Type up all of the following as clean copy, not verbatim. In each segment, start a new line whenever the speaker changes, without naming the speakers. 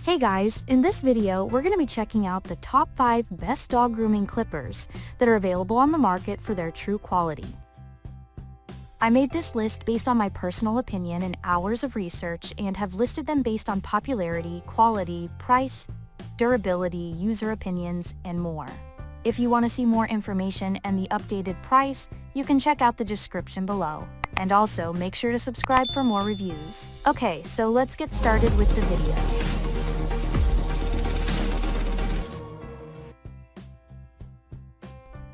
Hey guys, in this video, we're going to be checking out the top 5 best dog grooming clippers that are available on the market for their true quality. I made this list based on my personal opinion and hours of research and have listed them based on popularity, quality, price, durability, user opinions, and more. If you want to see more information and the updated price, you can check out the description below. And also, make sure to subscribe for more reviews. Okay, so let's get started with the video.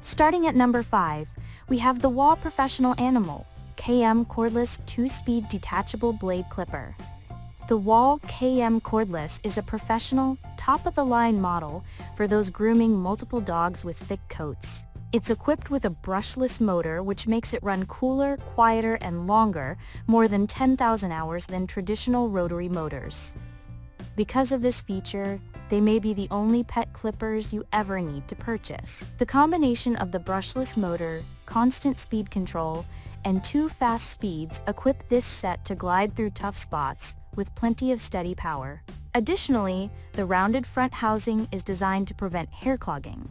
Starting at number 5, we have the Wahl Professional Animal KM Cordless 2-Speed Detachable Blade Clipper. The Wahl KM Cordless is a professional, top-of-the-line model for those grooming multiple dogs with thick coats. It's equipped with a brushless motor which makes it run cooler, quieter, and longer, more than 10,000 hours than traditional rotary motors. Because of this feature, they may be the only pet clippers you ever need to purchase. The combination of the brushless motor, constant speed control, and 2 fast speeds equip this set to glide through tough spots with plenty of steady power. Additionally, the rounded front housing is designed to prevent hair clogging,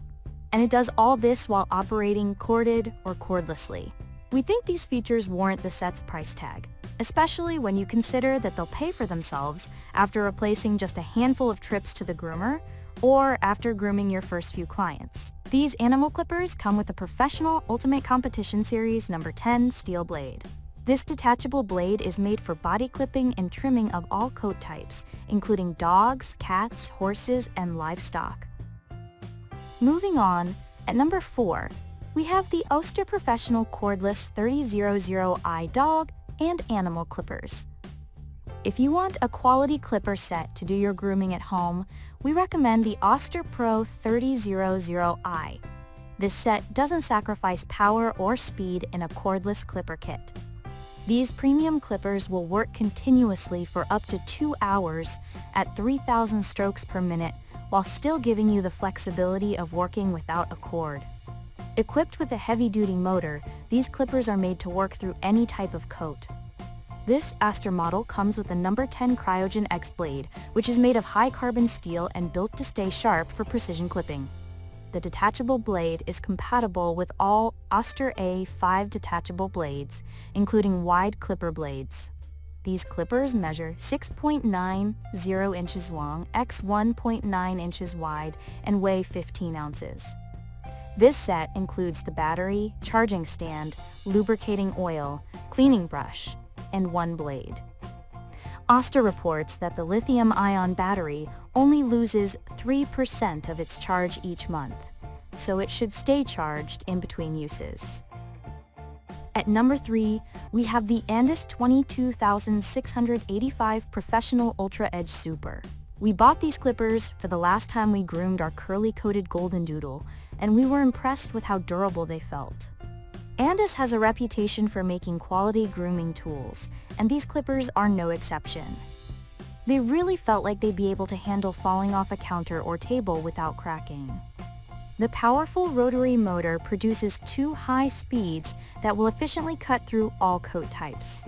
and it does all this while operating corded or cordlessly. We think these features warrant the set's price tag, especially when you consider that they'll pay for themselves after replacing just a handful of trips to the groomer or after grooming your first few clients. These animal clippers come with a professional Ultimate Competition Series No. 10 steel blade. This detachable blade is made for body clipping and trimming of all coat types, including dogs, cats, horses, and livestock. Moving on, at number 4, we have the Oster Professional Cordless 3000i Dog and Animal Clippers. If you want a quality clipper set to do your grooming at home, we recommend the Oster Pro 3000i. This set doesn't sacrifice power or speed in a cordless clipper kit. These premium clippers will work continuously for up to 2 hours at 3,000 strokes per minute while still giving you the flexibility of working without a cord. Equipped with a heavy-duty motor, these clippers are made to work through any type of coat. This Oster model comes with a No. 10 Cryogen X blade, which is made of high-carbon steel and built to stay sharp for precision clipping. The detachable blade is compatible with all Oster A5 detachable blades, including wide clipper blades. These clippers measure 6.90 inches long, x 1.9 inches wide, and weigh 15 ounces. This set includes the battery, charging stand, lubricating oil, cleaning brush, and 1 blade. Oster reports that the lithium-ion battery only loses 3% of its charge each month, so it should stay charged in between uses. At number 3, we have the Andis 22,685 Professional UltraEdge Super. We bought these clippers for the last time we groomed our curly-coated golden doodle, and we were impressed with how durable they felt. Andis has a reputation for making quality grooming tools, and these clippers are no exception. They really felt like they'd be able to handle falling off a counter or table without cracking. The powerful rotary motor produces 2 high speeds that will efficiently cut through all coat types.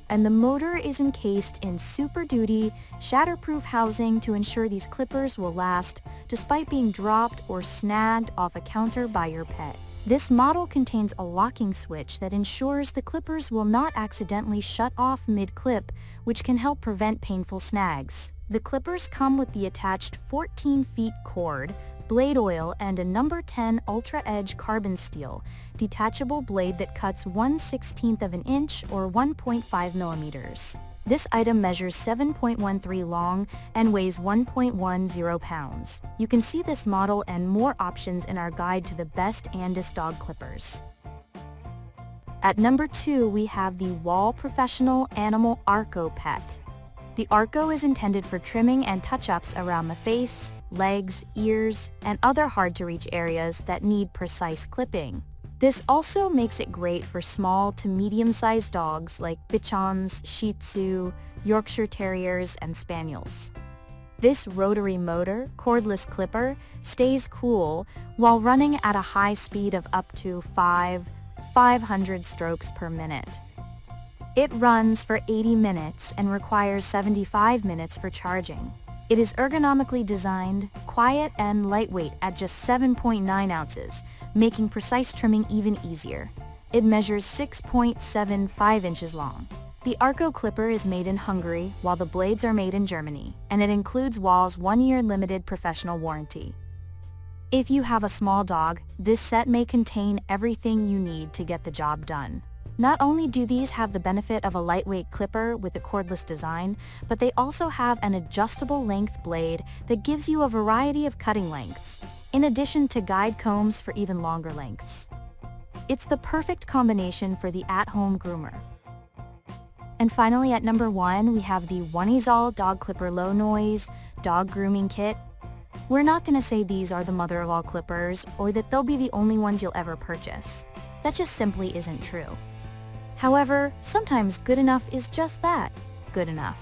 And the motor is encased in Super Duty, shatterproof housing to ensure these clippers will last despite being dropped or snagged off a counter by your pet. This model contains a locking switch that ensures the clippers will not accidentally shut off mid-clip, which can help prevent painful snags. The clippers come with the attached 14-feet cord, blade oil, and a No. 10 UltraEdge carbon steel detachable blade that cuts 1/16 of an inch or 1.5 millimeters. This item measures 7.13 long and weighs 1.10 pounds. You can see this model and more options in our guide to the best Andis dog clippers. At number 2, we have the Wahl Professional Animal Arco Pet. The Arco is intended for trimming and touch-ups around the face, legs, ears, and other hard-to-reach areas that need precise clipping. This also makes it great for small to medium-sized dogs like Bichons, shih-tzu, Yorkshire Terriers, and Spaniels. This rotary motor, cordless clipper, stays cool while running at a high speed of up to 500 strokes per minute. It runs for 80 minutes and requires 75 minutes for charging. It is ergonomically designed, quiet, and lightweight at just 7.9 ounces, making precise trimming even easier. It measures 6.75 inches long. The Arco clipper is made in Hungary, while the blades are made in Germany, and it includes Wahl's 1-year limited professional warranty. If you have a small dog, this set may contain everything you need to get the job done. Not only do these have the benefit of a lightweight clipper with a cordless design, but they also have an adjustable length blade that gives you a variety of cutting lengths, in addition to guide combs for even longer lengths. It's the perfect combination for the at-home groomer. And finally, at number 1, we have the Oneisall Dog Clipper Low Noise Dog Grooming Kit. We're not gonna say these are the mother of all clippers, or that they'll be the only ones you'll ever purchase. That just simply isn't true. However, sometimes good enough is just that, good enough.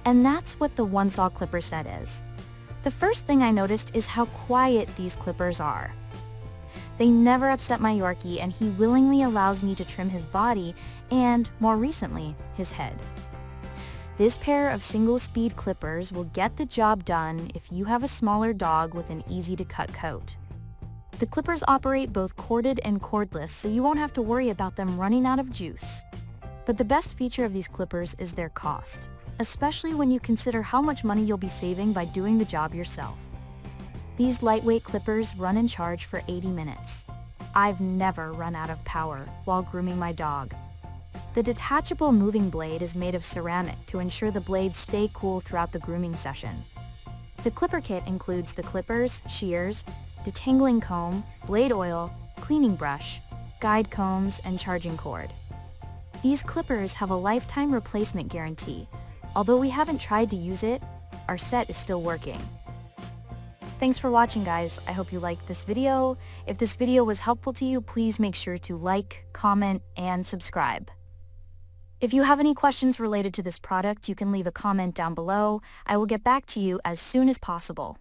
And that's what the Oneisall clipper set is. The first thing I noticed is how quiet these clippers are. They never upset my Yorkie, and he willingly allows me to trim his body and, more recently, his head. This pair of single-speed clippers will get the job done if you have a smaller dog with an easy-to-cut coat. The clippers operate both corded and cordless, so you won't have to worry about them running out of juice. But the best feature of these clippers is their cost, especially when you consider how much money you'll be saving by doing the job yourself. These lightweight clippers run and charge for 80 minutes. I've never run out of power while grooming my dog. The detachable moving blade is made of ceramic to ensure the blades stay cool throughout the grooming session. The clipper kit includes the clippers, shears, detangling comb, blade oil, cleaning brush, guide combs, and charging cord. These clippers have a lifetime replacement guarantee. Although we haven't tried to use it, our set is still working. Thanks for watching, guys. I hope you liked this video. If this video was helpful to you, please make sure to like, comment, and subscribe. If you have any questions related to this product, you can leave a comment down below. I will get back to you as soon as possible.